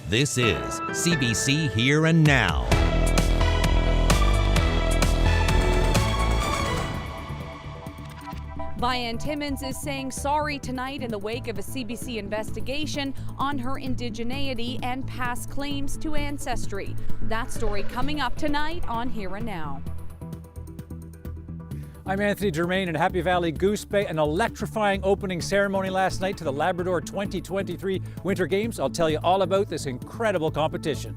This is CBC Here and Now. Vianne Timmins is saying sorry tonight in the wake of a CBC investigation on her indigeneity and past claims to ancestry. That story coming up tonight on Here and Now. I'm Anthony Germain in Happy Valley Goose Bay. An electrifying opening ceremony last night to the Labrador 2023 Winter Games. I'll tell you all about this incredible competition.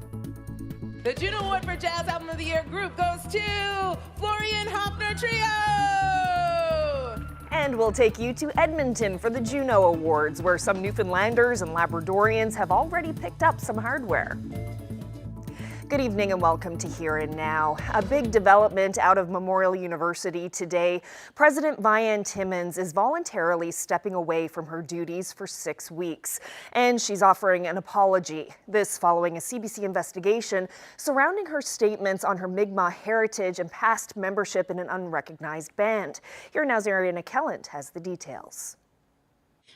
The Juno Award for Jazz Album of the Year group goes to Florian Hoffner Trio! And we'll take you to Edmonton for the Juno Awards, where some Newfoundlanders and Labradorians have already picked up some hardware. Good evening and welcome to Here and Now. A big development out of Memorial University today. President Vianne Timmins is voluntarily stepping away from her duties for 6 weeks, and she's offering an apology. This following a CBC investigation surrounding her statements on her Mi'kmaq heritage and past membership in an unrecognized band. Here Now's Ariana Kelland has the details.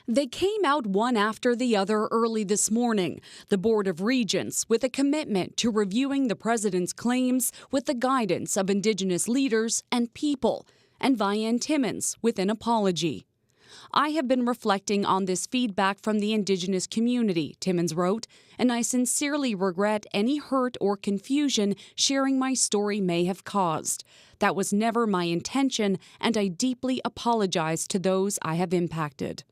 They came out one after the other early this morning. The Board of Regents with a commitment to reviewing the president's claims with the guidance of Indigenous leaders and people, and Vianne Timmins with an apology. I have been reflecting on this feedback from the Indigenous community, Timmins wrote, and I sincerely regret any hurt or confusion sharing my story may have caused. That was never my intention, and I deeply apologize to those I have impacted.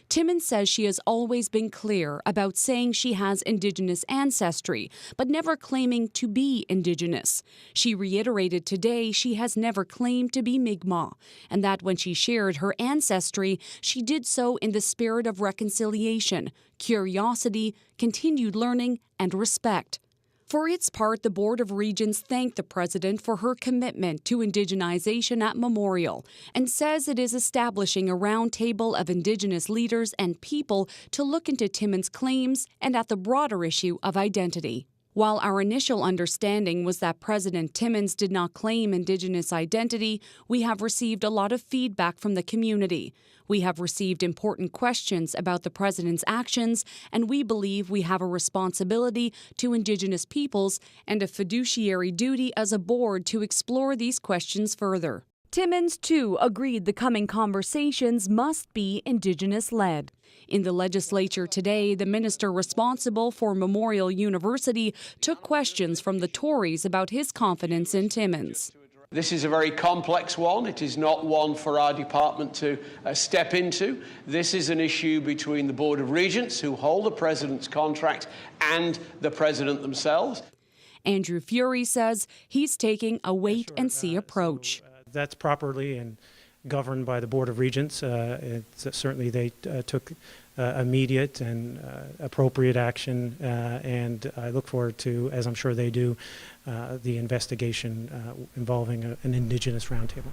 Timmins says she has always been clear about saying she has Indigenous ancestry, but never claiming to be Indigenous. She reiterated today she has never claimed to be Mi'kmaq, and that when she shared her ancestry, she did so in the spirit of reconciliation, curiosity, continued learning, and respect. For its part, the Board of Regents thanked the President for her commitment to Indigenization at Memorial and says it is establishing a roundtable of Indigenous leaders and people to look into Timmins' claims and at the broader issue of identity. While our initial understanding was that President Timmins did not claim Indigenous identity, we have received a lot of feedback from the community. We have received important questions about the President's actions, and we believe we have a responsibility to Indigenous peoples and a fiduciary duty as a board to explore these questions further. Timmins, too, agreed the coming conversations must be Indigenous-led. In the legislature today, the minister responsible for Memorial University took questions from the Tories about his confidence in Timmins. This is a very complex one. It is not one for our department to step into. This is an issue between the Board of Regents, who hold the President's contract, and the President themselves. Andrew Fury says he's taking a wait-and-see approach. That's properly and governed by the Board of Regents. Certainly they took immediate and appropriate action, and I look forward to, as I'm sure they do, the investigation involving an Indigenous roundtable.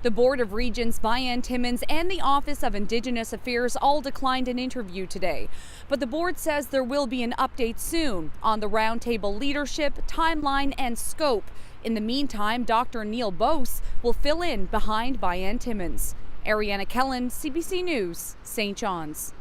The Board of Regents, Vianne Timmins, and the Office of Indigenous Affairs all declined an interview today. But the board says there will be an update soon on the roundtable leadership, timeline, and scope. In the meantime, Dr. Neil Bose will fill in behind Vianne Timmins. Ariana Kelland, CBC News, St. John's.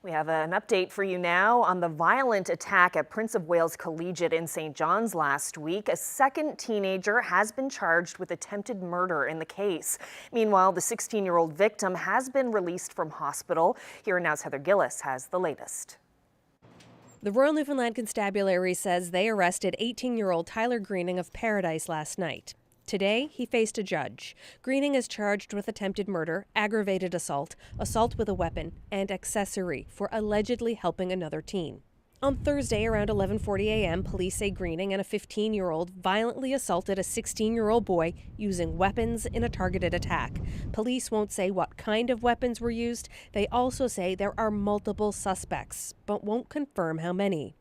We have an update for you now on the violent attack at Prince of Wales Collegiate in St. John's last week. A second teenager has been charged with attempted murder in the case. Meanwhile, the 16-year-old victim has been released from hospital. Here Now's Heather Gillis has the latest. The Royal Newfoundland Constabulary says they arrested 18-year-old Tyler Greening of Paradise last night. Today, he faced a judge. Greening is charged with attempted murder, aggravated assault, assault with a weapon, and accessory for allegedly helping another teen. On Thursday, around 11:40 a.m., police say Greening and a 15-year-old violently assaulted a 16-year-old boy using weapons in a targeted attack. Police won't say what kind of weapons were used. They also say there are multiple suspects, but won't confirm how many.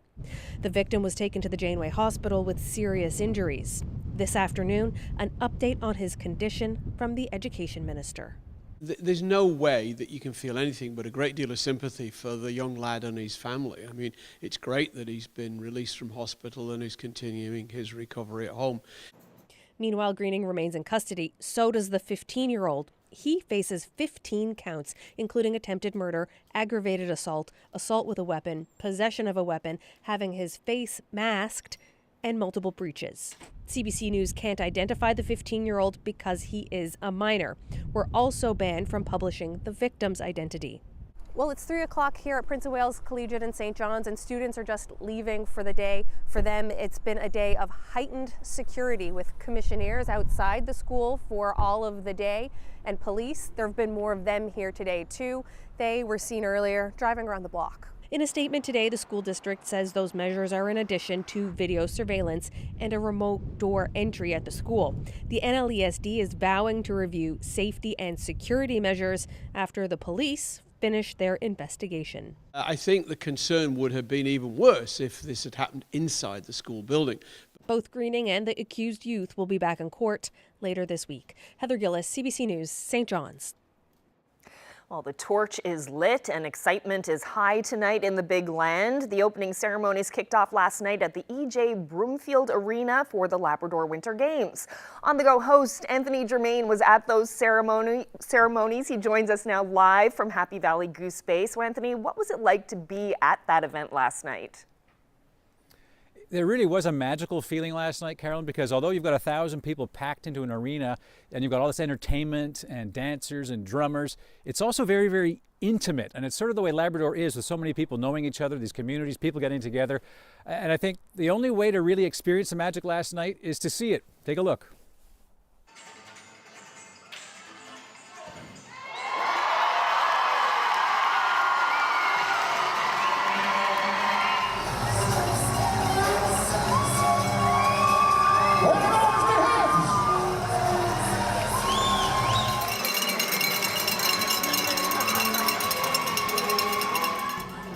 The victim was taken to the Janeway Hospital with serious injuries. This afternoon, an update on his condition from the Education Minister. There's no way that you can feel anything but a great deal of sympathy for the young lad and his family. I mean, it's great that he's been released from hospital and is continuing his recovery at home. Meanwhile, Greening remains in custody. So does the 15-year-old. He faces 15 counts, including attempted murder, aggravated assault, assault with a weapon, possession of a weapon, having his face masked, and multiple breaches. CBC News can't identify the 15-year-old because he is a minor. We're also banned from publishing the victim's identity. Well, it's 3 o'clock here at Prince of Wales Collegiate in St. John's, and students are just leaving for the day. For them, it's been a day of heightened security with commissionaires outside the school for all of the day, and police. There have been more of them here today, too. They were seen earlier driving around the block. In a statement today, the school district says those measures are in addition to video surveillance and a remote door entry at the school. The NLESD is vowing to review safety and security measures after the police finish their investigation. I think the concern would have been even worse if this had happened inside the school building. Both Greening and the accused youth will be back in court later this week. Heather Gillis, CBC News, St. John's. Well, the torch is lit and excitement is high tonight in the Big Land. The opening ceremonies kicked off last night at the E.J. Broomfield Arena for the Labrador Winter Games. On-the-go host Anthony Germain was at those ceremonies. He joins us now live from Happy Valley Goose Bay. So, Anthony, what was it like to be at that event last night? There really was a magical feeling last night, Carolyn, because although you've got 1,000 people packed into an arena and you've got all this entertainment and dancers and drummers, it's also very, very intimate. And it's sort of the way Labrador is, with so many people knowing each other, these communities, people getting together. And I think the only way to really experience the magic last night is to see it. Take a look.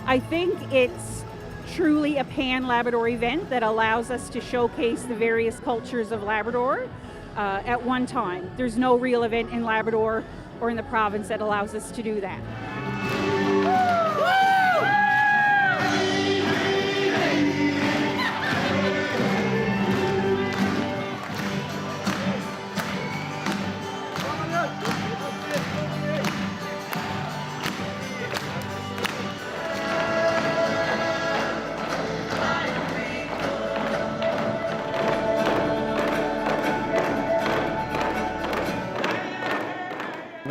I think it's truly a pan-Labrador event that allows us to showcase the various cultures of Labrador at one time. There's no real event in Labrador or in the province that allows us to do that.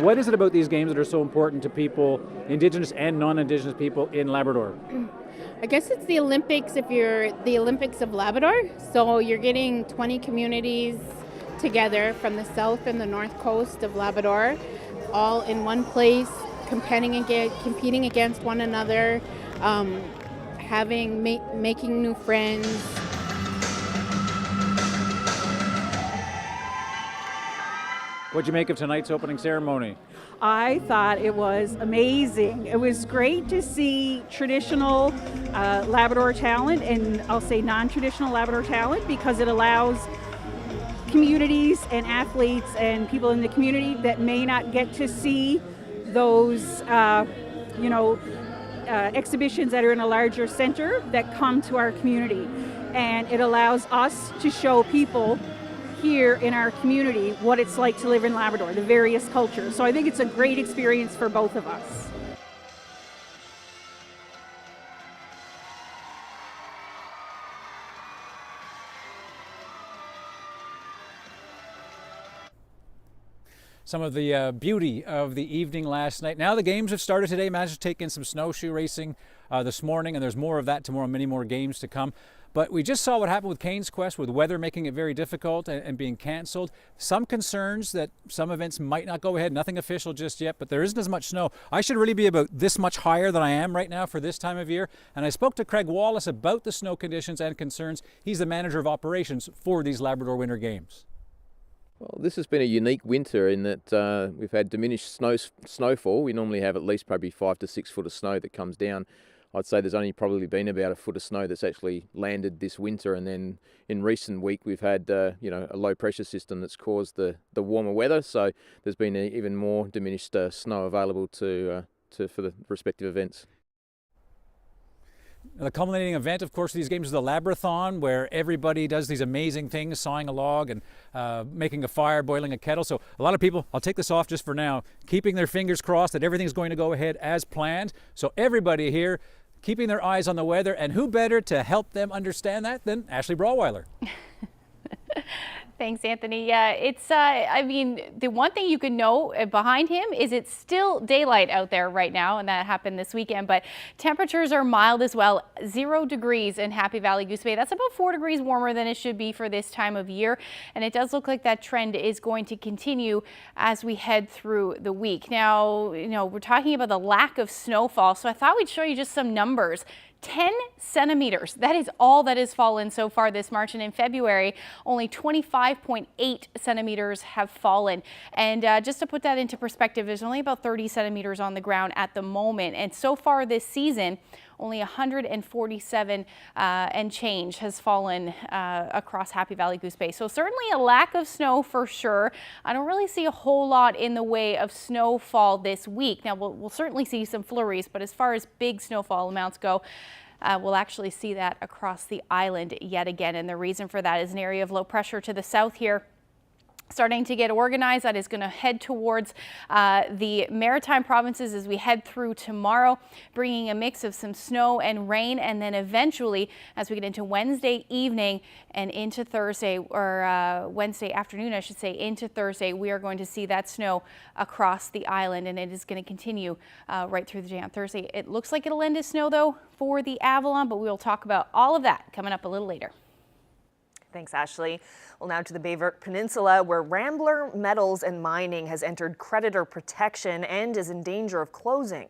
What is it about these games that are so important to people, Indigenous and non-Indigenous people in Labrador? I guess it's the Olympics, if you're the Olympics of Labrador. So you're getting 20 communities together from the south and the north coast of Labrador, all in one place, competing against one another, making new friends. What'd you make of tonight's opening ceremony? I thought it was amazing. It was great to see traditional Labrador talent, and I'll say non-traditional Labrador talent, because it allows communities and athletes and people in the community that may not get to see those exhibitions that are in a larger center that come to our community. And it allows us to show people here in our community what it's like to live in Labrador, the various cultures. So I think it's a great experience for both of us. Some of the beauty of the evening last night. Now the games have started today. Managed to take in some snowshoe racing this morning, and there's more of that tomorrow, many more games to come. But we just saw what happened with Cane's Quest, with weather making it very difficult and being canceled. Some concerns that some events might not go ahead. Nothing official just yet, but there isn't as much snow. I should really be about this much higher than I am right now for this time of year. And I spoke to Craig Wallace about the snow conditions and concerns. He's the manager of operations for these Labrador Winter Games. Well, this has been a unique winter in that we've had diminished snowfall. We normally have at least probably 5 to 6 foot of snow that comes down. I'd say there's only probably been about a foot of snow that's actually landed this winter, and then in recent week we've had a low pressure system that's caused the warmer weather. So there's been even more diminished snow available for the respective events. The culminating event, of course, of these games is the Labrathon, where everybody does these amazing things, sawing a log and making a fire, boiling a kettle. So a lot of people, I'll take this off just for now, keeping their fingers crossed that everything's going to go ahead as planned. So everybody here keeping their eyes on the weather, and who better to help them understand that than Ashley Brawweiler? Thanks, Anthony. Yeah, it's, I mean, the one thing you can know behind him is it's still daylight out there right now, and that happened this weekend, but temperatures are mild as well. 0 degrees in Happy Valley Goose Bay. That's about 4 degrees warmer than it should be for this time of year, and it does look like that trend is going to continue as we head through the week. Now, you know, we're talking about the lack of snowfall, so I thought we'd show you just some numbers. 10 centimeters. That is all that has fallen so far this March, and in February, only 25.8 centimeters have fallen. And just to put that into perspective, there's only about 30 centimeters on the ground at the moment. And so far this season, only 147 and change has fallen across Happy Valley Goose Bay. So certainly a lack of snow for sure. I don't really see a whole lot in the way of snowfall this week. Now we'll certainly see some flurries, but as far as big snowfall amounts go, we'll actually see that across the island yet again. And the reason for that is an area of low pressure to the south here, starting to get organized. That is going to head towards the maritime provinces as we head through tomorrow, bringing a mix of some snow and rain. And then eventually, as we get into Wednesday evening and into Thursday, or Wednesday afternoon, I should say, into Thursday, we are going to see that snow across the island, and it is going to continue right through the day on Thursday. It looks like it'll end as snow, though, for the Avalon, but we will talk about all of that coming up a little later. Thanks, Ashley. Well, now to the Bayvert Peninsula, where Rambler Metals and Mining has entered creditor protection and is in danger of closing.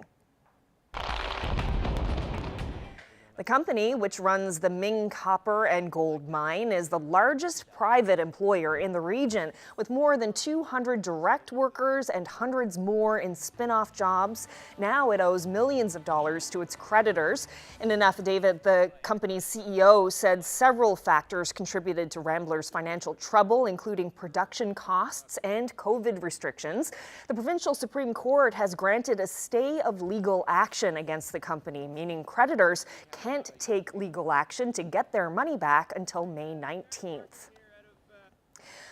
The company, which runs the Ming Copper and Gold Mine, is the largest private employer in the region, with more than 200 direct workers and hundreds more in spin-off jobs. Now it owes millions of dollars to its creditors. In an affidavit, the company's CEO said several factors contributed to Rambler's financial trouble, including production costs and COVID restrictions. The Provincial Supreme Court has granted a stay of legal action against the company, meaning creditors can't take legal action to get their money back until May 19th.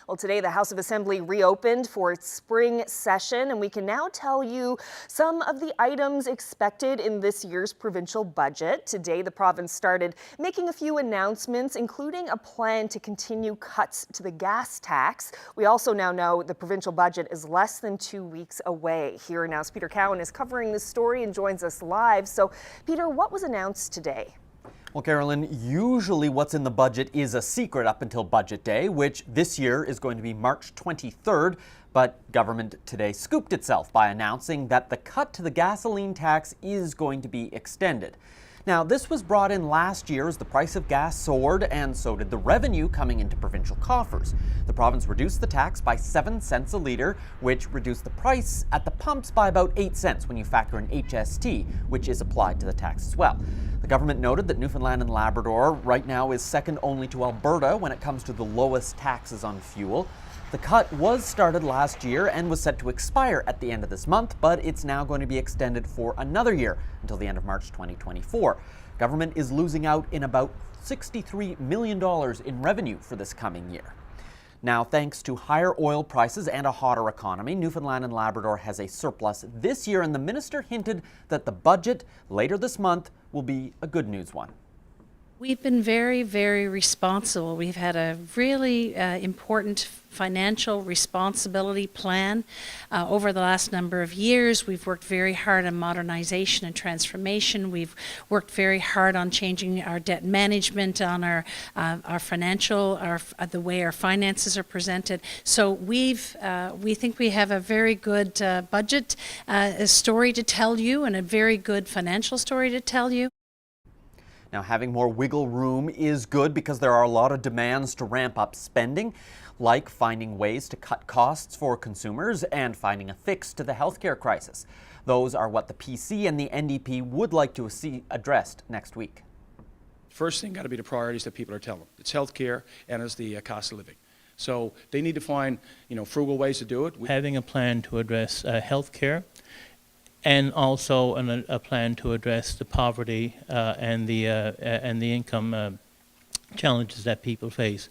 Well, today the House of Assembly reopened for its spring session, and we can now tell you some of the items expected in this year's provincial budget. Today, the province started making a few announcements, including a plan to continue cuts to the gas tax. We also now know the provincial budget is less than 2 weeks away. Here Now's Peter Cowan is covering this story and joins us live. So, Peter, what was announced today? Well, Carolyn, usually what's in the budget is a secret up until Budget Day, which this year is going to be March 23rd. But government today scooped itself by announcing that the cut to the gasoline tax is going to be extended. Now, this was brought in last year as the price of gas soared, and so did the revenue coming into provincial coffers. The province reduced the tax by 7 cents a litre, which reduced the price at the pumps by about 8 cents when you factor in HST, which is applied to the tax as well. The government noted that Newfoundland and Labrador right now is second only to Alberta when it comes to the lowest taxes on fuel. The cut was started last year and was set to expire at the end of this month, but it's now going to be extended for another year until the end of March 2024. Government is losing out in about $63 million in revenue for this coming year. Now, thanks to higher oil prices and a hotter economy, Newfoundland and Labrador has a surplus this year, and the minister hinted that the budget later this month will be a good news one. We've been very, very responsible. We've had a really important financial responsibility plan over the last number of years. We've worked very hard on modernization and transformation. We've worked very hard on changing our debt management, on our financial, the way our finances are presented. So we think we have a very good budget story to tell you, and a very good financial story to tell you. Now, having more wiggle room is good because there are a lot of demands to ramp up spending, like finding ways to cut costs for consumers and finding a fix to the healthcare crisis. Those are what the PC and the NDP would like to see addressed next week. First thing got to be the priorities that people are telling them. It's healthcare and it's the cost of living. So they need to find, frugal ways to do it. Having a plan to address healthcare and also a plan to address the poverty and the income challenges that people face.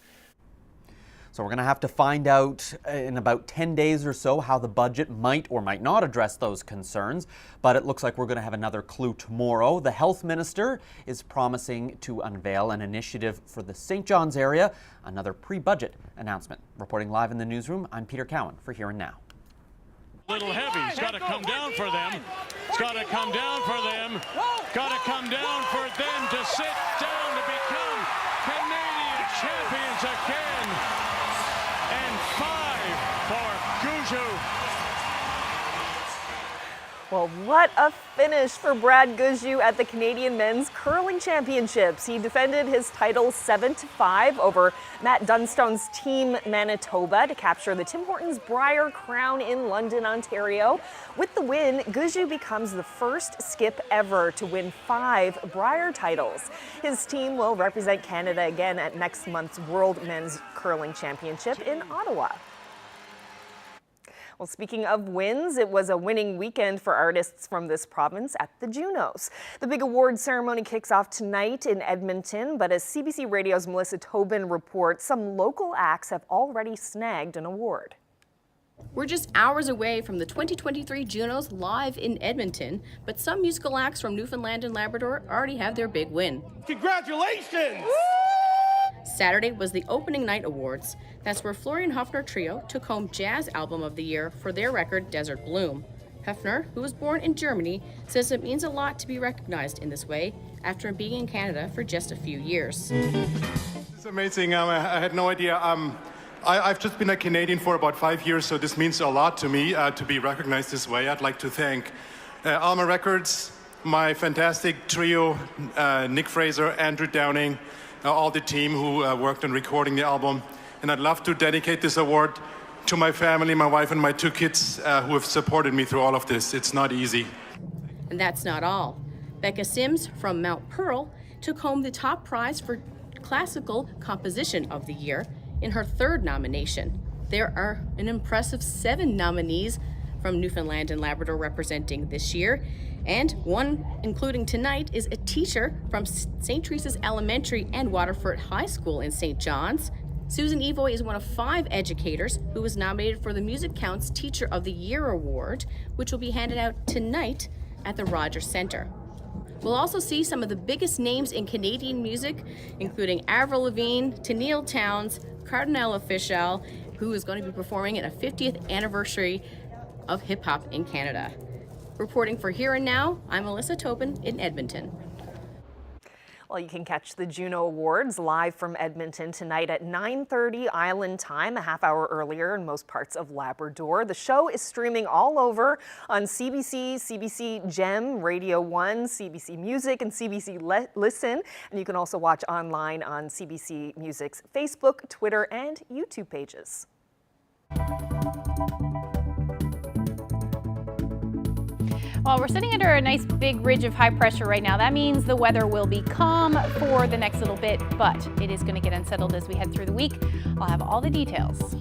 So we're going to have to find out in about 10 days or so how the budget might or might not address those concerns. But it looks like we're going to have another clue tomorrow. The health minister is promising to unveil an initiative for the St. John's area, another pre-budget announcement. Reporting live in the newsroom, I'm Peter Cowan for Here and Now. Little heavy. It's got to come down for them. It's got to come down for them. Got to come down for them to sit down to become Canadian champions again. And 5 for Guzhu. Well, what a finish for Brad Guzhu at the Canadian Men's Curling Championships. He defended his title 7-5 over Matt Dunstone's team Manitoba to capture the Tim Hortons Brier Crown in London, Ontario. With the win, Guzhu becomes the first skip ever to win 5 Brier titles. His team will represent Canada again at next month's World Men's Curling Championship in Ottawa. Well, speaking of wins, it was a winning weekend for artists from this province at the Junos. The big award ceremony kicks off tonight in Edmonton, but as CBC Radio's Melissa Tobin reports, some local acts have already snagged an award. We're just hours away from the 2023 Junos live in Edmonton, but some musical acts from Newfoundland and Labrador already have their big win. Congratulations! Saturday was the opening night awards. That's where Florian Höfner Trio took home Jazz Album of the Year for their record Desert Bloom. Höfner, who was born in Germany, says it means a lot to be recognized in this way after being in Canada for just a few years. It's amazing. I had no idea. I've just been a Canadian for about 5 years, so this means a lot to me to be recognized this way. I'd like to thank Alma Records, my fantastic trio, Nick Fraser, Andrew Downing, all the team who worked on recording the album. And I'd love to dedicate this award to my family, my wife and my 2 kids who have supported me through all of this. It's not easy. And that's not all. Becca Sims from Mount Pearl took home the top prize for Classical Composition of the Year in her 3rd nomination. There are an impressive 7 nominees from Newfoundland and Labrador representing this year. And one, including tonight, is a teacher from St. Teresa's Elementary and Waterford High School in St. John's. Susan Evoy is one of 5 educators who was nominated for the Music Counts Teacher of the Year Award, which will be handed out tonight at the Rogers Centre. We'll also see some of the biggest names in Canadian music, including Avril Lavigne, Tenille Townes, Cardinal Offishall, who is going to be performing at a 50th anniversary of hip-hop in Canada. Reporting for Here and Now, I'm Melissa Tobin in Edmonton. Well, you can catch the Juno Awards live from Edmonton tonight at 9:30 Island time, a half hour earlier in most parts of Labrador. The show is streaming all over on CBC, CBC Gem, Radio 1, CBC Music, and CBC Listen. And you can also watch online on CBC Music's Facebook, Twitter, and YouTube pages. Well, we're sitting under a nice big ridge of high pressure right now. That means the weather will be calm for the next little bit, but it is going to get unsettled as we head through the week. I'll have all the details.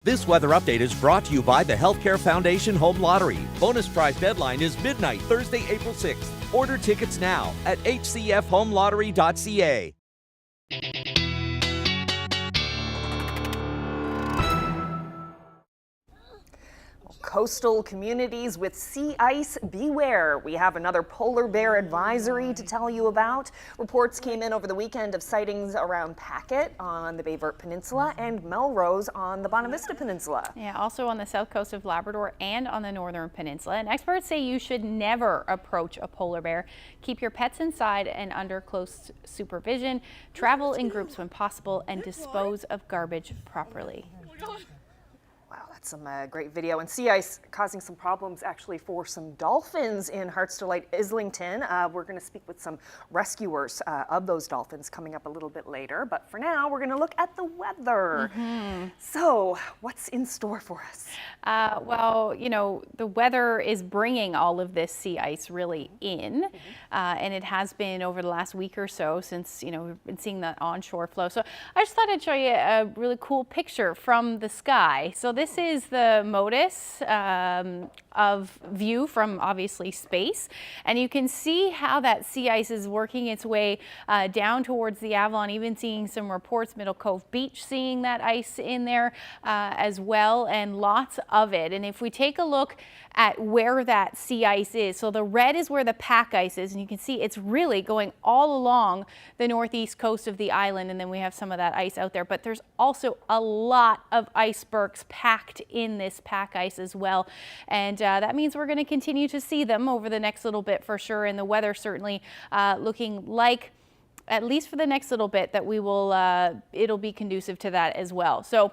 This weather update is brought to you by the Healthcare Foundation Home Lottery. Bonus prize deadline is midnight, Thursday, April 6th. Order tickets now at hcfhomelottery.ca. Coastal communities with sea ice, beware. We have another polar bear advisory to tell you about. Reports came in over the weekend of sightings around Packet on the Bay Verte Peninsula and Melrose on the Bonavista Peninsula. Yeah, also on the south coast of Labrador and on the northern peninsula. And experts say you should never approach a polar bear. Keep your pets inside and under close supervision. Travel in groups when possible and dispose of garbage properly. Wow, that's some great video. And sea ice causing some problems actually for some dolphins in Hearts Delight Islington. We're going to speak with some rescuers of those dolphins coming up a little bit later. But for now, we're going to look at the weather. So what's in store for us? Well, you know, the weather is bringing all of this sea ice really in. And it has been over the last week or so since, you know, we've been seeing that onshore flow. So I just thought I'd show you a really cool picture from the sky. So this is the MODIS of view from obviously space. And you can see how that sea ice is working its way down towards the Avalon, even seeing some reports, Middle Cove Beach seeing that ice in there as well, and lots of it. And if we take a look at where that sea ice is, so the red is where the pack ice is, and you can see it's really going all along the northeast coast of the island, and then we have some of that ice out there, but there's also a lot of icebergs packed in this pack ice as well, and that means we're going to continue to see them over the next little bit for sure, and the weather certainly looking like, at least for the next little bit, that we will it'll be conducive to that as well. So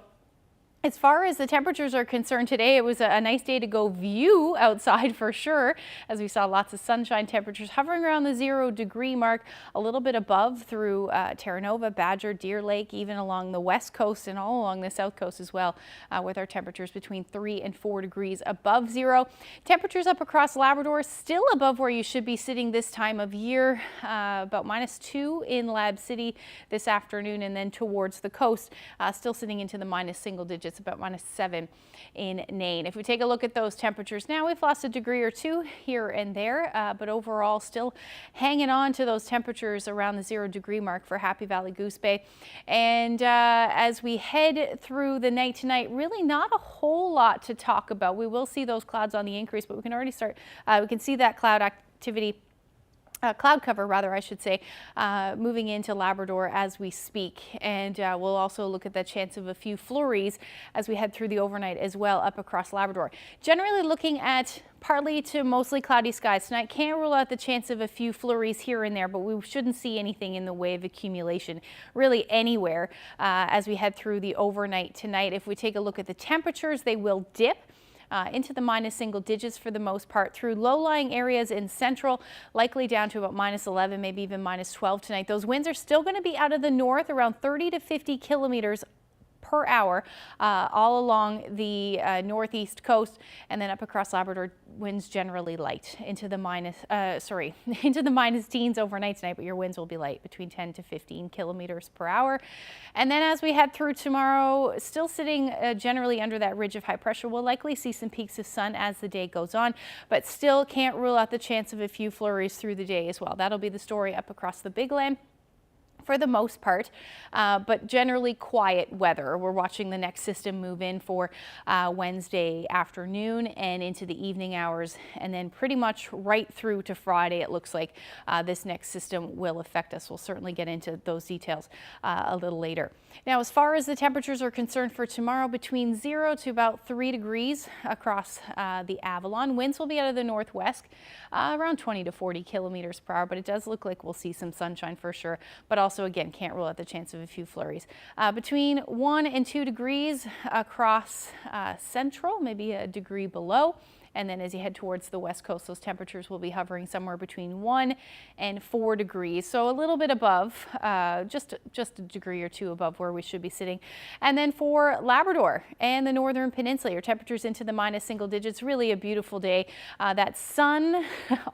as far as the temperatures are concerned today, it was a nice day to go view outside for sure, as we saw lots of sunshine. Temperatures hovering around the 0 degree mark, a little bit above through Terra Nova, Badger, Deer Lake, even along the west coast and all along the south coast as well, with our temperatures between 3 and 4 degrees above 0. Temperatures up across Labrador, still above where you should be sitting this time of year, about -2 in Lab City this afternoon, and then towards the coast, still sitting into the minus single digits. It's about -7 in Nain. If we take a look at those temperatures now, we've lost a degree or two here and there, but overall still hanging on to those temperatures around the 0 degree mark for Happy Valley Goose Bay. And as we head through the night tonight, really not a whole lot to talk about. We will see those clouds on the increase, but we can already start, we can see that cloud activity, cloud cover rather, I should say, moving into Labrador as we speak. And we'll also look at the chance of a few flurries as we head through the overnight as well up across Labrador. Generally looking at partly to mostly cloudy skies tonight. Can't rule out the chance of a few flurries here and there, but we shouldn't see anything in the way of accumulation really anywhere as we head through the overnight tonight. If we take a look at the temperatures, they will dip into the minus single digits for the most part through low-lying areas in central, likely down to about -11, maybe even -12 tonight. Those winds are still going to be out of the north, around 30 to 50 kilometers per hour all along the northeast coast, and then up across Labrador, winds generally light into the into the minus teens overnight tonight, but your winds will be light between 10 to 15 kilometers per hour. And then as we head through tomorrow, still sitting generally under that ridge of high pressure, we'll likely see some peaks of sun as the day goes on, but still can't rule out the chance of a few flurries through the day as well. That'll be the story up across the Big Land for the most part, but generally quiet weather. We're watching the next system move in for Wednesday afternoon and into the evening hours, and then pretty much right through to Friday it looks like this next system will affect us. We'll certainly get into those details a little later. Now, as far as the temperatures are concerned for tomorrow, between 0 to about 3 degrees across the Avalon. Winds will be out of the northwest, around 20 to 40 kilometers per hour, but it does look like we'll see some sunshine for sure, but also again, can't rule out the chance of a few flurries. Between 1 and 2 degrees across central, maybe a degree below. And then as you head towards the west coast, those temperatures will be hovering somewhere between 1 and 4 degrees. So a little bit above, just a degree or two above where we should be sitting. And then for Labrador and the Northern Peninsula, your temperatures into the minus single digits. Really a beautiful day. That sun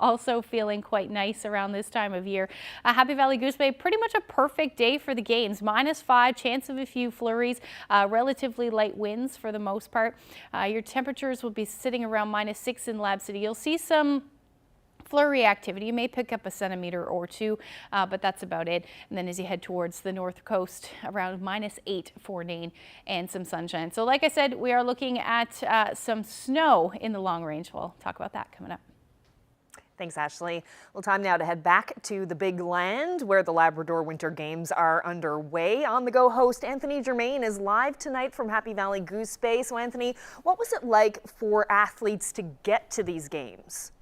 also feeling quite nice around this time of year. Happy Valley Goose Bay, pretty much a perfect day for the games. -5, chance of a few flurries, relatively light winds for the most part. Your temperatures will be sitting around -6 in Lab City. You'll see some flurry activity. You may pick up a centimeter or two, but that's about it. And then as you head towards the north coast, around -8 for Nain and some sunshine. So like I said, we are looking at some snow in the long range. We'll talk about that coming up. Thanks, Ashley. Well, time now to head back to the Big Land where the Labrador Winter Games are underway. On the Go host Anthony Germain is live tonight from Happy Valley Goose Bay. So Anthony, what was it like for athletes to get to these games?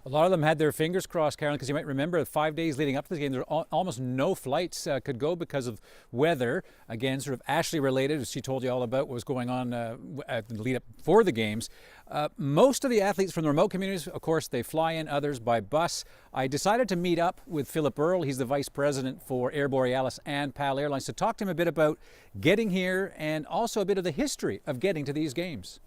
A lot of them had their fingers crossed, Carolyn, because you might remember the 5 days leading up to the game, there were almost no flights could go because of weather. Again, sort of Ashley related, as she told you all about what was going on at the lead up for the games. Most of the athletes from the remote communities, of course, they fly in, others by bus. I decided to meet up with Philip Earle. He's the vice president for Air Borealis and PAL Airlines to talk to him a bit about getting here and also a bit of the history of getting to these games.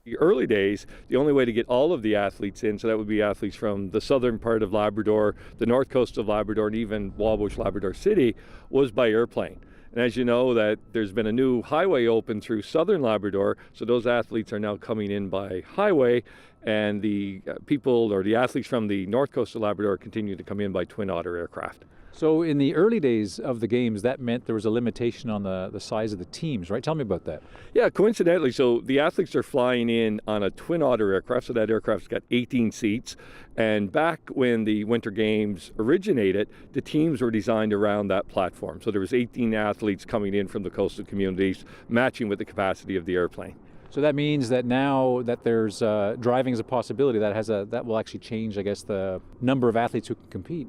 The early days, the only way to get all of the athletes in, so that would be athletes from the southern part of Labrador, the north coast of Labrador, and even Wabush, Labrador City, was by airplane. And as you know, that there's been a new highway open through southern Labrador, so those athletes are now coming in by highway, and the people or the athletes from the north coast of Labrador continue to come in by Twin Otter aircraft. So in the early days of the games, that meant there was a limitation on the size of the teams, right? Tell me about that. Yeah, coincidentally, so the athletes are flying in on a Twin Otter aircraft, so that aircraft's got 18 seats. And back when the Winter Games originated, the teams were designed around that platform. So there was 18 athletes coming in from the coastal communities, matching with the capacity of the airplane. So that means that now that there's driving as a possibility, that will actually change, I guess, the number of athletes who can compete.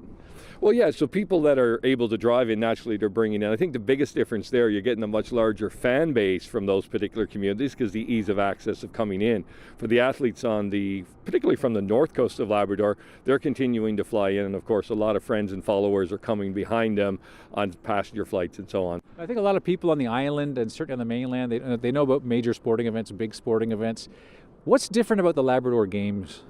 Well, yeah, so people that are able to drive in, naturally they're bringing in. I think the biggest difference there, you're getting a much larger fan base from those particular communities because the ease of access of coming in. For the athletes particularly from the north coast of Labrador, they're continuing to fly in. And of course, a lot of friends and followers are coming behind them on passenger flights and so on. I think a lot of people on the island and certainly on the mainland, they know about major sporting events, big sporting events. What's different about the Labrador Games?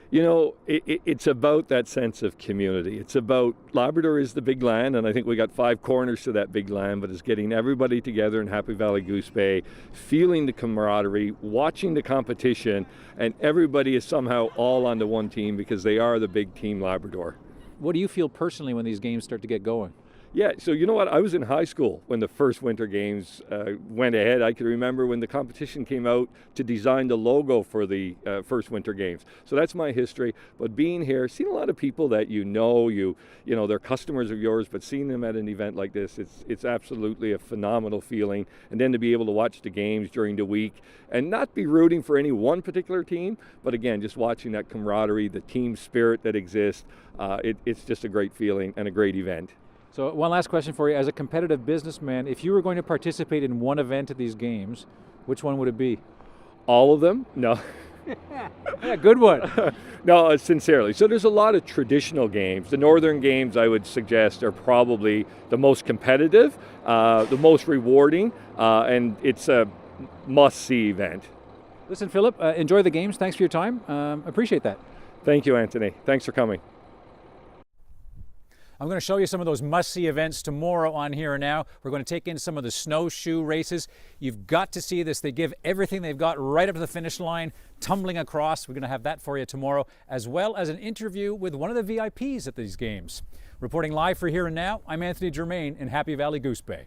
You know, it's about that sense of community. It's about Labrador is the big land, and I think we got 5 corners to that big land, but it's getting everybody together in Happy Valley Goose Bay, feeling the camaraderie, watching the competition, and everybody is somehow all onto one team because they are the big team Labrador. What do you feel personally when these games start to get going? Yeah, so you know what? I was in high school when the first Winter Games went ahead. I can remember when the competition came out to design the logo for the first Winter Games. So that's my history. But being here, seeing a lot of people that you know, they're customers of yours, but seeing them at an event like this, it's absolutely a phenomenal feeling. And then to be able to watch the games during the week and not be rooting for any one particular team, but again, just watching that camaraderie, the team spirit that exists, it's just a great feeling and a great event. So one last question for you. As a competitive businessman, if you were going to participate in one event at these games, which one would it be? All of them? No. Yeah, good one. No, sincerely. So there's a lot of traditional games. The Northern Games, I would suggest, are probably the most competitive, the most rewarding, and it's a must-see event. Listen, Philip, enjoy the games. Thanks for your time. Appreciate that. Thank you, Anthony. Thanks for coming. I'm going to show you some of those must-see events tomorrow on Here and Now. We're going to take in some of the snowshoe races. You've got to see this. They give everything they've got right up to the finish line, tumbling across. We're going to have that for you tomorrow, as well as an interview with one of the VIPs at these games. Reporting live for Here and Now, I'm Anthony Germain in Happy Valley Goose Bay.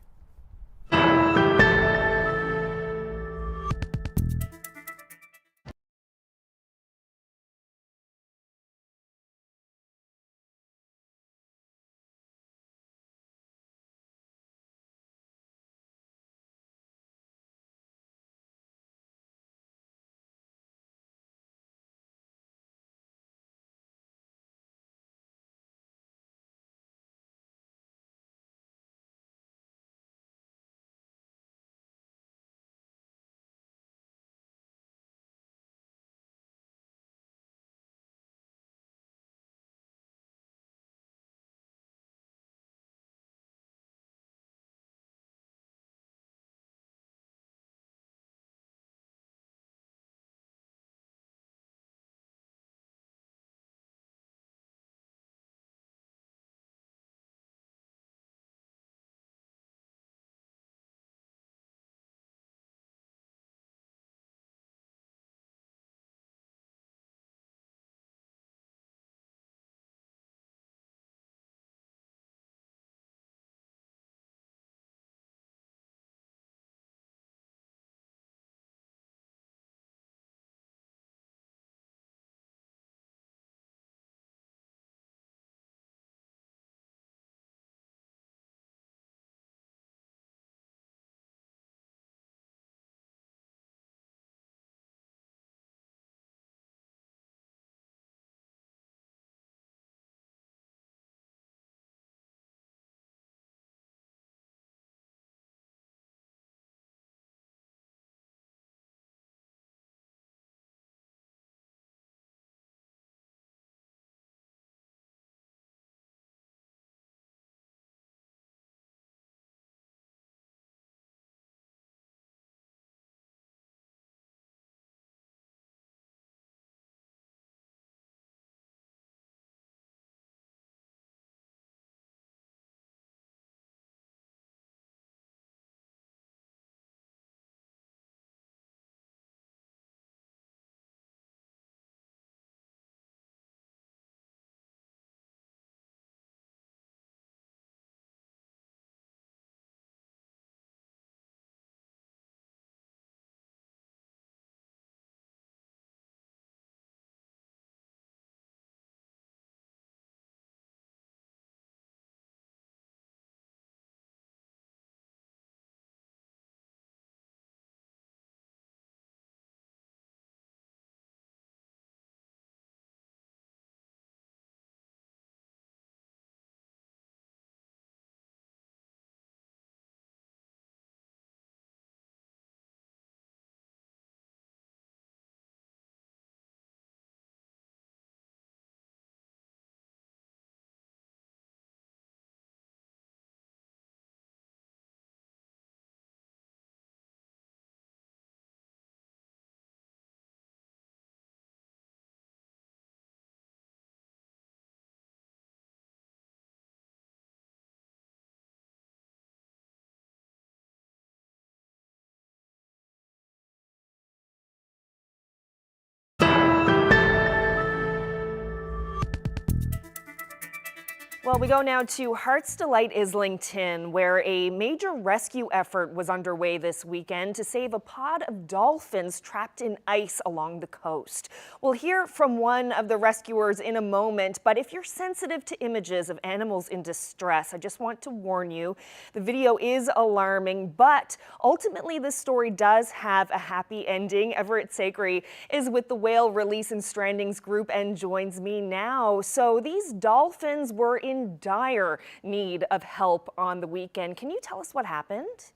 Well, we go now to Heart's Delight Islington, where a major rescue effort was underway this weekend to save a pod of dolphins trapped in ice along the coast. We'll hear from one of the rescuers in a moment, but if you're sensitive to images of animals in distress, I just want to warn you, the video is alarming, but ultimately this story does have a happy ending. Everett Sakry is with the Whale Release and Strandings Group and joins me now. So these dolphins were in dire need of help on the weekend. Can you tell us what happened?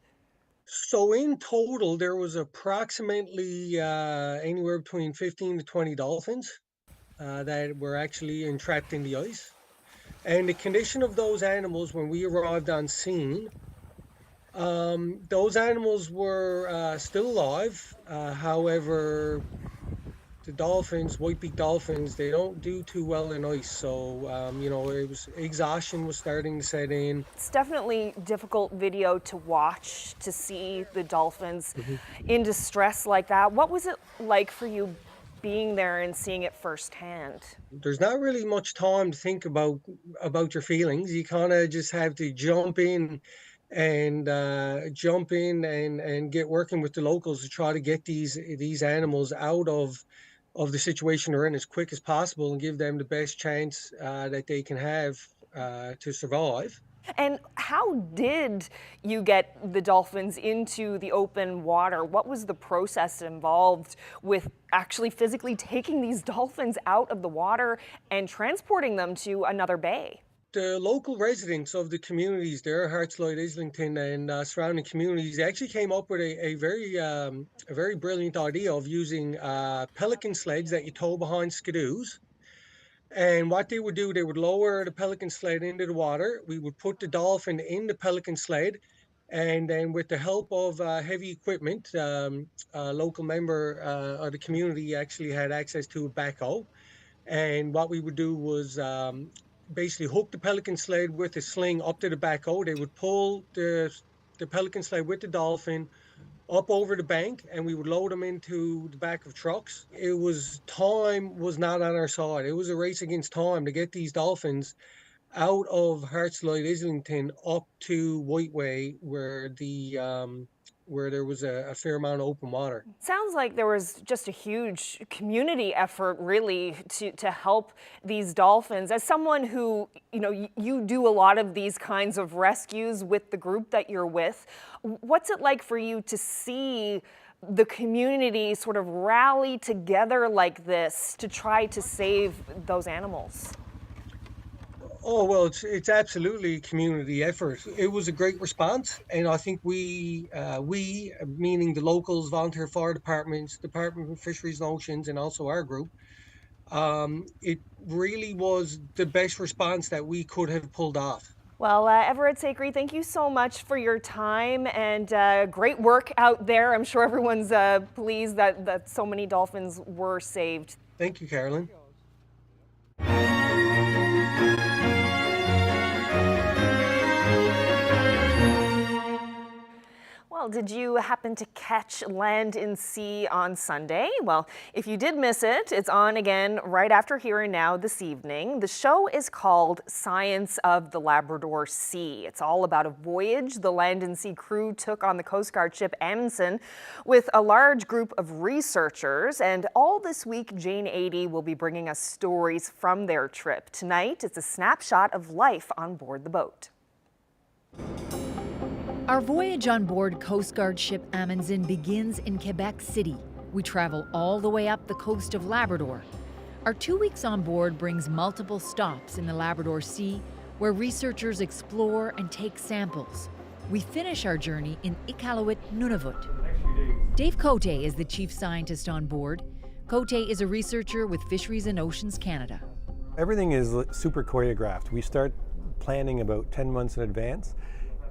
So in total, there was approximately anywhere between 15 to 20 dolphins that were actually entrapped in the ice. And the condition of those animals when we arrived on scene, those animals were still alive. However, the dolphins, white-beaked dolphins, they don't do too well in ice. So, exhaustion was starting to set in. It's definitely difficult video to watch, to see the dolphins in distress like that. What was it like for you being there and seeing it firsthand? There's not really much time to think about your feelings. You kind of just have to jump in and get working with the locals to try to get these animals out of the situation they're in as quick as possible and give them the best chance that they can have to survive. And how did you get the dolphins into the open water? What was the process involved with actually physically taking these dolphins out of the water and transporting them to another bay? The local residents of the communities there, Heart's Delight, Islington, and surrounding communities, actually came up with a very brilliant idea of using pelican sleds that you tow behind skidoos. And what they would do, they would lower the pelican sled into the water. We would put the dolphin in the pelican sled, and then with the help of heavy equipment, a local member of the community actually had access to a backhoe. And what we would do was basically hook the pelican sled with a sling up to the backhoe. They would pull the pelican sled with the dolphin up over the bank, and we would load them into the back of trucks. Time was not on our side. It was a race against time to get these dolphins out of Heart's Delight, Islington, up to Whiteway, where there was a fair amount of open water. Sounds like there was just a huge community effort really to help these dolphins. As someone who, you do a lot of these kinds of rescues with the group that you're with, what's it like for you to see the community sort of rally together like this to try to save those animals? Oh, well, it's absolutely a community effort. It was a great response, and I think we, meaning the locals, volunteer fire departments, Department of Fisheries and Oceans, and also our group, it really was the best response that we could have pulled off. Well, Everett Sakry, thank you so much for your time and great work out there. I'm sure everyone's pleased that so many dolphins were saved. Thank you, Carolyn. Well, did you happen to catch Land and Sea on Sunday? Well, if you did miss it, it's on again right after Here and Now this evening. The show is called Science of the Labrador Sea. It's all about a voyage the Land and Sea crew took on the Coast Guard ship Amundsen with a large group of researchers. And all this week, Jane Adey will be bringing us stories from their trip. Tonight, it's a snapshot of life on board the boat. Our voyage on board Coast Guard ship Amundsen begins in Quebec City. We travel all the way up the coast of Labrador. Our 2 weeks on board brings multiple stops in the Labrador Sea where researchers explore and take samples. We finish our journey in Iqaluit, Nunavut. Dave Cote is the chief scientist on board. Cote is a researcher with Fisheries and Oceans Canada. Everything is super choreographed. We start planning about 10 months in advance.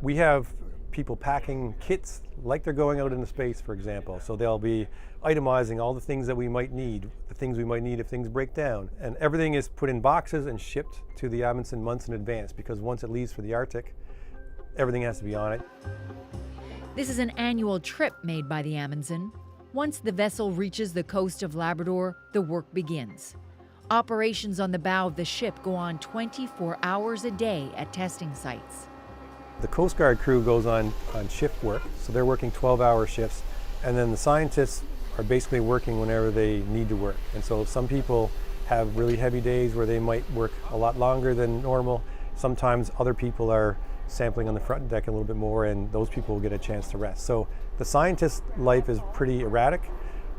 We have people packing kits like they're going out into space, for example. So they'll be itemizing all the things that we might need, the things we might need if things break down. And everything is put in boxes and shipped to the Amundsen months in advance, because once it leaves for the Arctic, everything has to be on it. This is an annual trip made by the Amundsen. Once the vessel reaches the coast of Labrador, the work begins. Operations on the bow of the ship go on 24 hours a day at testing sites. The Coast Guard crew goes on shift work, so they're working 12-hour shifts, and then the scientists are basically working whenever they need to work. And so some people have really heavy days where they might work a lot longer than normal. Sometimes other people are sampling on the front deck a little bit more, and those people will get a chance to rest. So the scientist life is pretty erratic.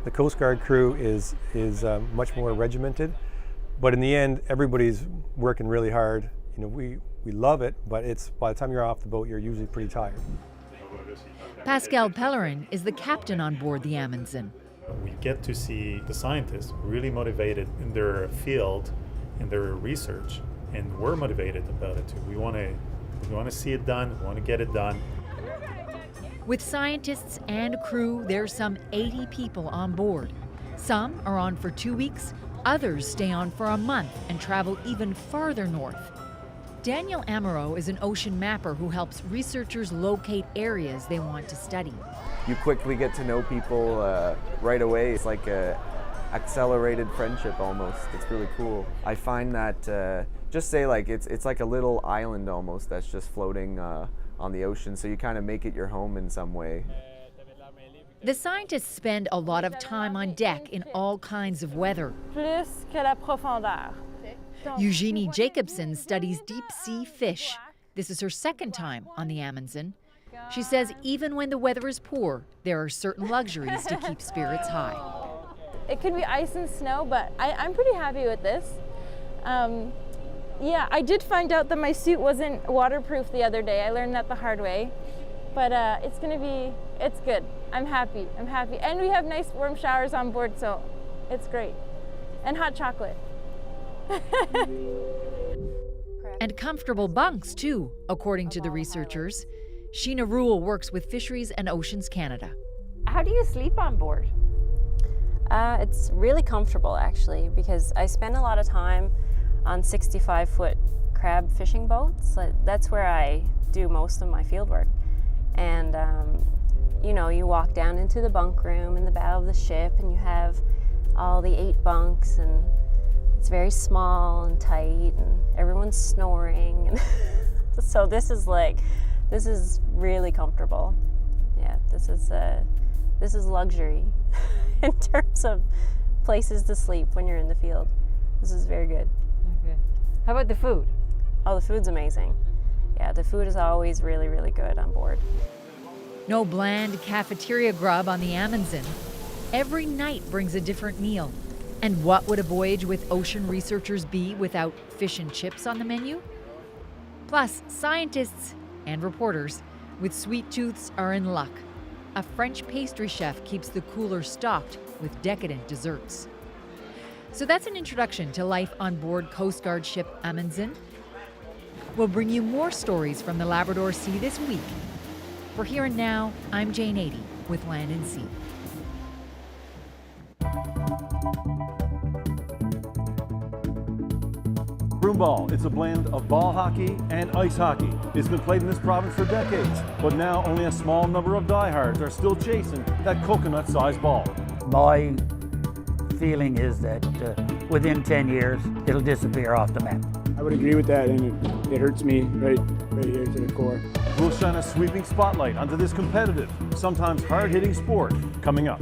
The Coast Guard crew is much more regimented, but in the end, everybody's working really hard. You know, we love it, but it's by the time you're off the boat, you're usually pretty tired. Pascal Pellerin is the captain on board the Amundsen. We get to see the scientists really motivated in their field, in their research, and we're motivated about it too. We want to see it done, we want to get it done. With scientists and crew, there's some 80 people on board. Some are on for 2 weeks, others stay on for a month and travel even farther north. Daniel Amaro is an ocean mapper who helps researchers locate areas they want to study. You quickly get to know people right away. It's like a accelerated friendship almost. It's really cool. I find that just say like it's like a little island almost that's just floating on the ocean, so you kind of make it your home in some way. The scientists spend a lot of time on deck in all kinds of weather. Plus que la profondeur. Eugenie Jacobson studies deep-sea fish. This is her second time on the Amundsen. She says even when the weather is poor, there are certain luxuries to keep spirits high. It could be ice and snow, but I'm pretty happy with this. Yeah, I did find out that my suit wasn't waterproof the other day. I learned that the hard way. But it's good. I'm happy. And we have nice warm showers on board, so it's great. And hot chocolate. And comfortable bunks, too, according to the researchers. Sheena Rule works with Fisheries and Oceans Canada. How do you sleep on board? It's really comfortable, actually, because I spend a lot of time on 65-foot crab fishing boats. That's where I do most of my field work. And, you know, you walk down into the bunk room in the bow of the ship, and you have all the 8 bunks, and it's very small and tight, and everyone's snoring. And so this is really comfortable. Yeah, this is luxury in terms of places to sleep when you're in the field. This is very good. Okay. How about the food? Oh, the food's amazing. Yeah, the food is always really, really good on board. No bland cafeteria grub on the Amundsen. Every night brings a different meal. And what would a voyage with ocean researchers be without fish and chips on the menu? Plus, scientists and reporters with sweet tooths are in luck. A French pastry chef keeps the cooler stocked with decadent desserts. So that's an introduction to life on board Coast Guard ship Amundsen. We'll bring you more stories from the Labrador Sea this week. For Here and Now, I'm Jane Adey with Land and Sea. Broomball, it's a blend of ball hockey and ice hockey. It's been played in this province for decades, but now only a small number of diehards are still chasing that coconut-sized ball. My feeling is that within 10 years, it'll disappear off the map. I would agree with that, and it hurts me right here to the core. We'll shine a sweeping spotlight onto this competitive, sometimes hard-hitting sport coming up.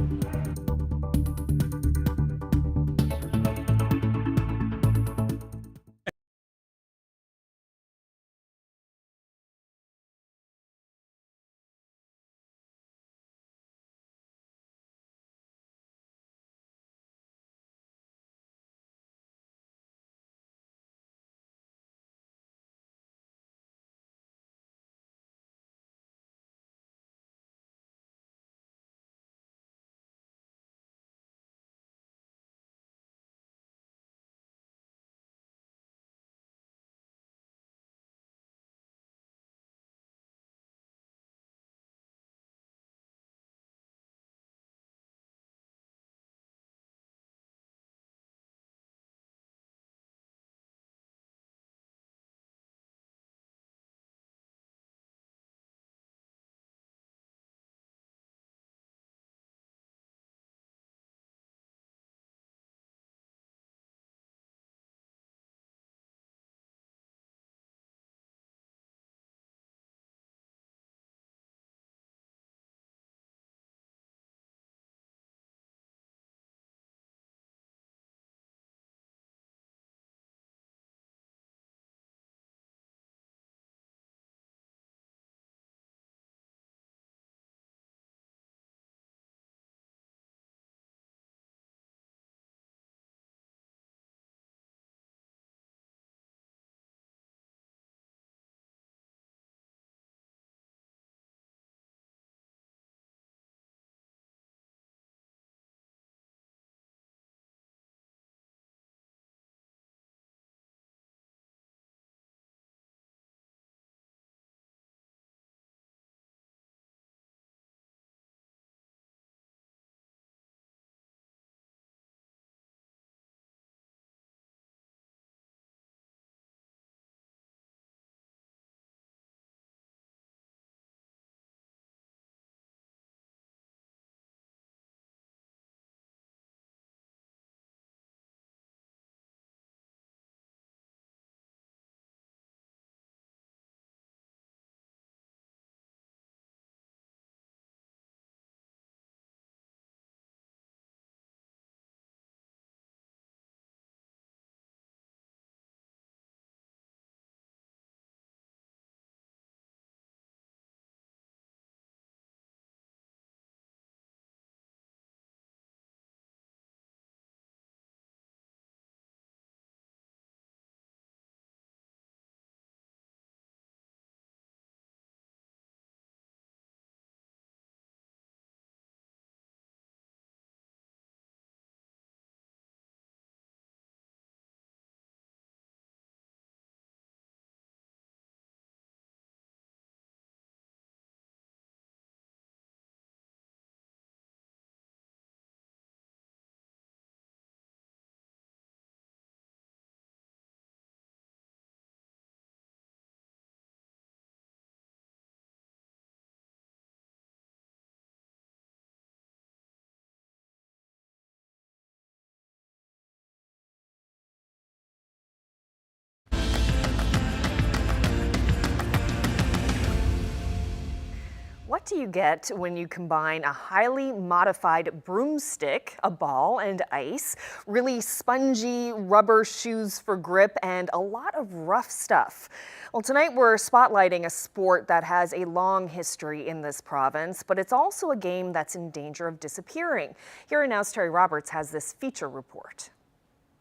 What do you get when you combine a highly modified broomstick, a ball, and ice, really spongy rubber shoes for grip, and a lot of rough stuff? Well, tonight we're spotlighting a sport that has a long history in this province, but it's also a game that's in danger of disappearing. Here Now's Terry Roberts has this feature report.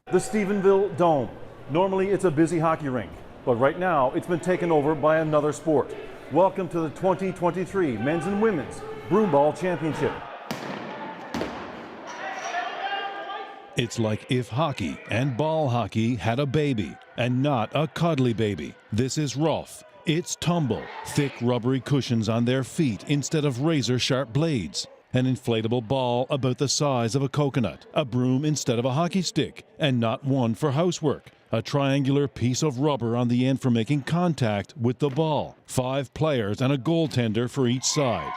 The Stephenville Dome. Normally it's a busy hockey rink, but right now it's been taken over by another sport. Welcome to the 2023 Men's and Women's Broomball Championship. It's like if hockey and ball hockey had a baby, and not a cuddly baby. This is rough. It's tumble. Thick rubbery cushions on their feet instead of razor-sharp blades. An inflatable ball about the size of a coconut. A broom instead of a hockey stick, and not one for housework. A triangular piece of rubber on the end for making contact with the ball. 5 players and a goaltender for each side.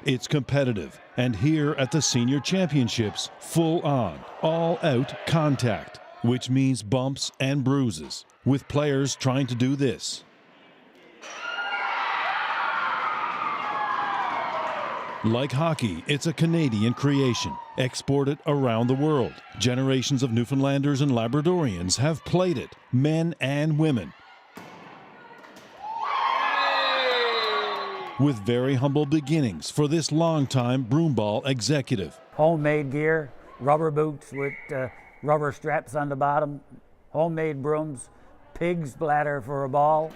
It's competitive, and here at the Senior Championships, full on, all-out contact, which means bumps and bruises, with players trying to do this. Like hockey, it's a Canadian creation, exported around the world. Generations of Newfoundlanders and Labradorians have played it, men and women. With very humble beginnings for this longtime broomball executive. Homemade gear, rubber boots with rubber straps on the bottom, homemade brooms, pig's bladder for a ball.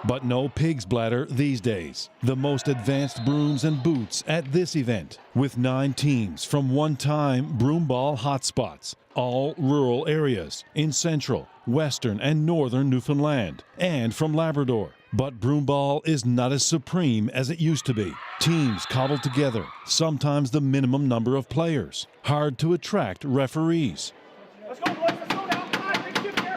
But no pig's bladder these days. The most advanced brooms and boots at this event, with 9 teams from one-time broomball hotspots, all rural areas in central, western, and northern Newfoundland, and from Labrador. But broomball is not as supreme as it used to be. Teams cobbled together, sometimes the minimum number of players. Hard to attract referees. Let's go, boys. Let's go now. Come on, big shift here.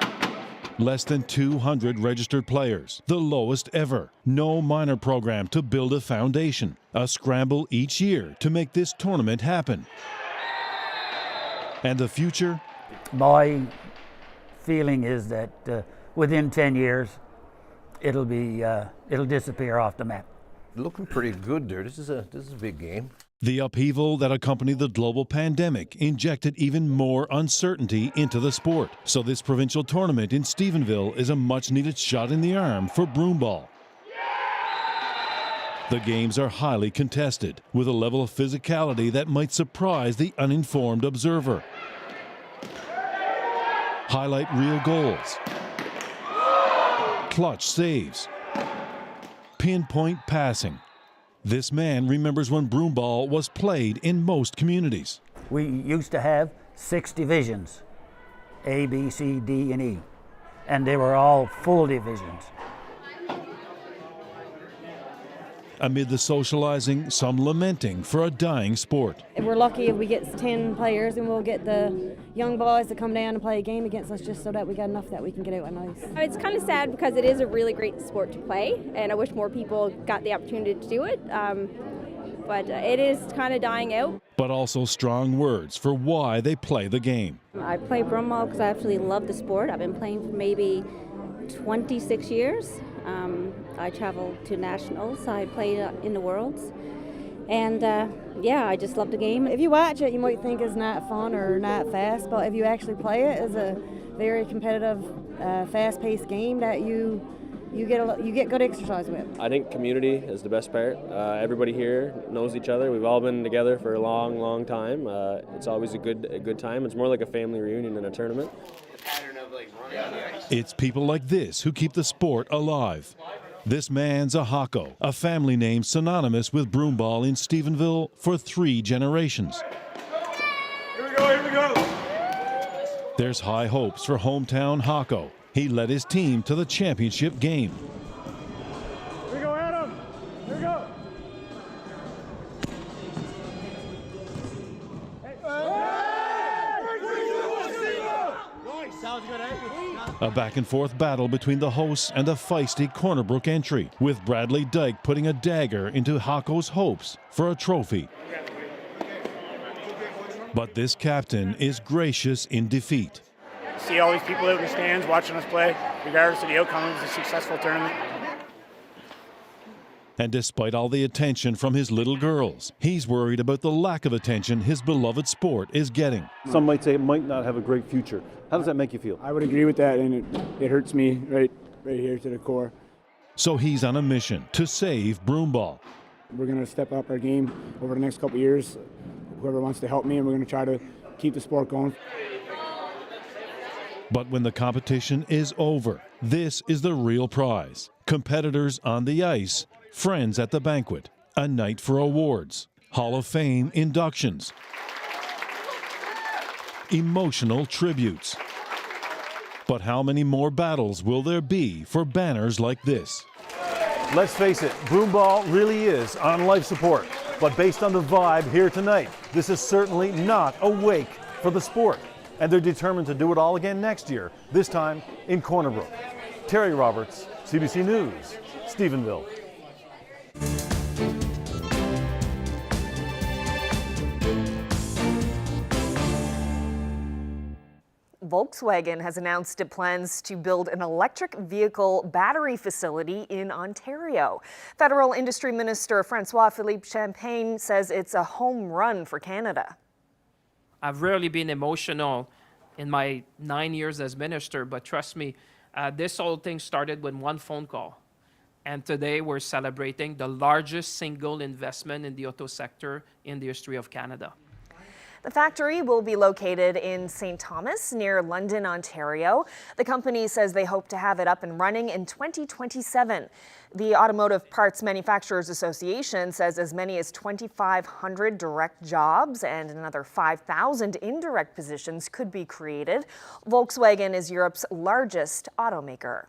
Less than 200 registered players, the lowest ever. No minor program to build a foundation. A scramble each year to make this tournament happen. And the future? My feeling is that within 10 years, it'll disappear off the map. Looking pretty good there. This is a big game. The upheaval that accompanied the global pandemic injected even more uncertainty into the sport. So this provincial tournament in Stephenville is a much-needed shot in the arm for broomball. The games are highly contested, with a level of physicality that might surprise the uninformed observer. Highlight reel goals, clutch saves, pinpoint passing. This man remembers when broomball was played in most communities. We used to have 6 divisions, A, B, C, D, and E, and they were all full divisions. Amid the socializing, some lamenting for a dying sport. We're lucky if we get 10 players, and we'll get the young boys to come down and play a game against us just so that we got enough that we can get out on ice. It's kind of sad because it is a really great sport to play, and I wish more people got the opportunity to do it, but it is kind of dying out. But also strong words for why they play the game. I play Broomball because I absolutely love the sport. I've been playing for maybe 26 years. I travel to nationals. I played in the Worlds. And yeah, I just love the game. If you watch it, you might think it's not fun or not fast, but if you actually play it, it's a very competitive, fast-paced game that you get good exercise with. I think community is the best part. Everybody here knows each other. We've all been together for a long, long time. It's always a good time. It's more like a family reunion than a tournament. It's people like this who keep the sport alive. This man's a Hako, a family name synonymous with broomball in Stephenville for 3 generations. Here we go, here we go. There's high hopes for hometown Hako. He led his team to the championship game. Here we go, Adam. Here we go. Sounds good, eh? A back-and-forth battle between the hosts and a feisty Cornerbrook entry, with Bradley Dyke putting a dagger into Hako's hopes for a trophy. But this captain is gracious in defeat. See all these people out in the stands watching us play, regardless of the outcome, it was a successful tournament. And despite all the attention from his little girls, he's worried about the lack of attention his beloved sport is getting. Some might say it might not have a great future. How does that make you feel? I would agree with that, and it hurts me right here to the core. So he's on a mission to save Broomball. We're going to step up our game over the next couple of years. Whoever wants to help me, and we're going to try to keep the sport going. But when the competition is over, this is the real prize. Competitors on the ice, friends at the banquet, a night for awards, Hall of Fame inductions, emotional tributes. But how many more battles will there be for banners like this? Let's face it, Broomball really is on life support. But based on the vibe here tonight, this is certainly not a wake for the sport. And they're determined to do it all again next year, this time in Corner Brook. Terry Roberts, CBC News, Stephenville. Volkswagen has announced it plans to build an electric vehicle battery facility in Ontario. Federal Industry Minister François-Philippe Champagne says it's a home run for Canada. I've rarely been emotional in my 9 years as minister, but trust me, this whole thing started with one phone call. And today we're celebrating the largest single investment in the auto sector in the history of Canada. The factory will be located in St. Thomas, near London, Ontario. The company says they hope to have it up and running in 2027. The Automotive Parts Manufacturers Association says as many as 2,500 direct jobs and another 5,000 indirect positions could be created. Volkswagen is Europe's largest automaker.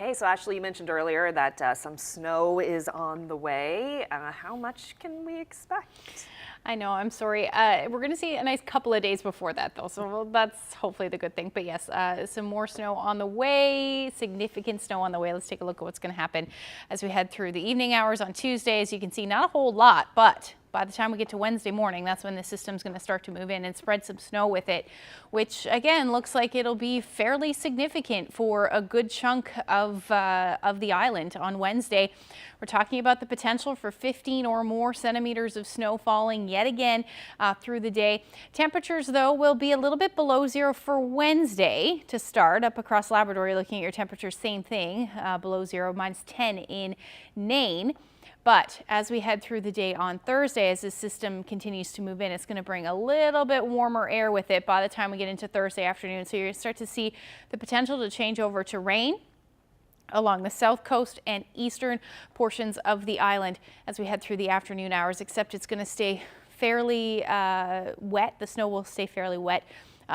Okay, so Ashley, you mentioned earlier that some snow is on the way. How much can we expect? I know, I'm sorry. We're going to see a nice couple of days before that, though, so that's hopefully the good thing. But yes, some more snow on the way, significant snow on the way. Let's take a look at what's going to happen as we head through the evening hours on Tuesday. As you can see, not a whole lot, but by the time we get to Wednesday morning, that's when the system's going to start to move in and spread some snow with it, which again looks like it'll be fairly significant for a good chunk of the island on Wednesday. We're talking about the potential for 15 or more centimeters of snow falling yet again through the day. Temperatures, though, will be a little bit below zero for Wednesday to start. Up across Labrador, you're looking at your temperatures, same thing, below zero, -10 in Nain. But as we head through the day on Thursday, as this system continues to move in, it's going to bring a little bit warmer air with it by the time we get into Thursday afternoon. So you're going to start to see the potential to change over to rain along the south coast and eastern portions of the island as we head through the afternoon hours, except it's going to stay fairly wet. The snow will stay fairly wet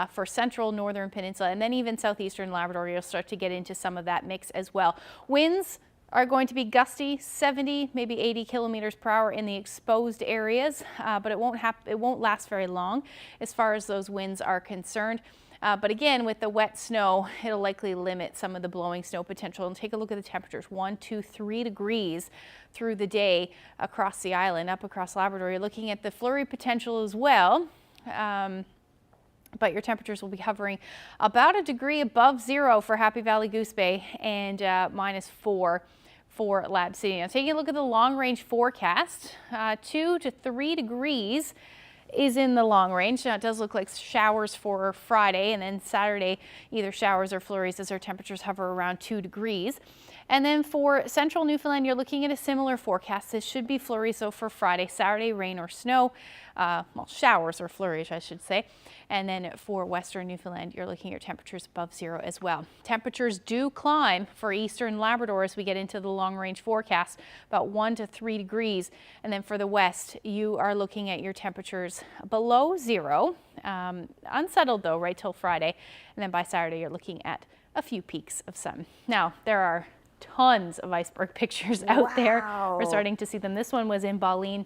for central northern peninsula, and then even southeastern Labrador. You'll start to get into some of that mix as well. Winds are going to be gusty, 70, maybe 80 kilometers per hour in the exposed areas, but it won't last very long as far as those winds are concerned. But again, with the wet snow, it'll likely limit some of the blowing snow potential. And take a look at the temperatures, 1, 2, 3 degrees through the day across the island. Up across Labrador, you're looking at the flurry potential as well. But your temperatures will be hovering about a degree above zero for Happy Valley Goose Bay and -4 for Lab City. Now taking a look at the long range forecast, 2 to 3 degrees is in the long range. Now it does look like showers for Friday, and then Saturday either showers or flurries as our temperatures hover around 2 degrees. And then for central Newfoundland, you're looking at a similar forecast. This should be flurries, so for Friday, Saturday, rain or snow, well, showers or flurries, I should say. And then for western Newfoundland, you're looking at your temperatures above zero as well. Temperatures do climb for eastern Labrador as we get into the long range forecast, about 1 to 3 degrees. And then for the west, you are looking at your temperatures below zero, unsettled though, right till Friday. And then by Saturday, you're looking at a few peaks of sun. Now, there are tons of iceberg pictures out there. We're starting to see them. This one was in Baleen.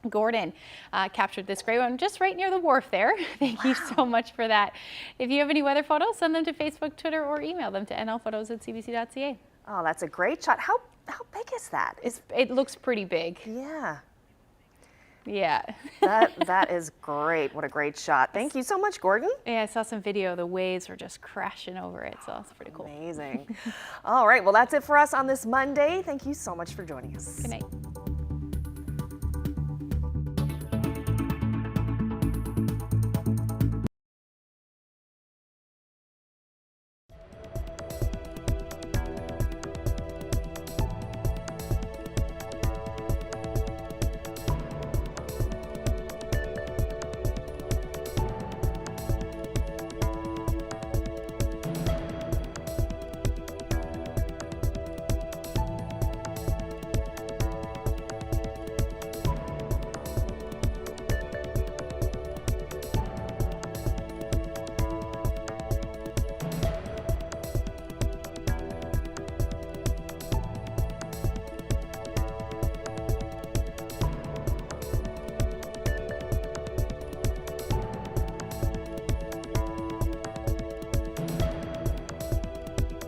Gordon captured this great one just right near the wharf there. Thank you so much for that. If you have any weather photos, send them to Facebook, Twitter, or email them to nlphotos@cbc.ca. Oh, that's a great shot. How big is that? It looks pretty big. Yeah. Yeah. that is great. What a great shot. Thank you so much, Gordon. Yeah, I saw some video. The waves were just crashing over it, so that's pretty cool. Amazing. All right, well, that's it for us on this Monday. Thank you so much for joining us. Good night.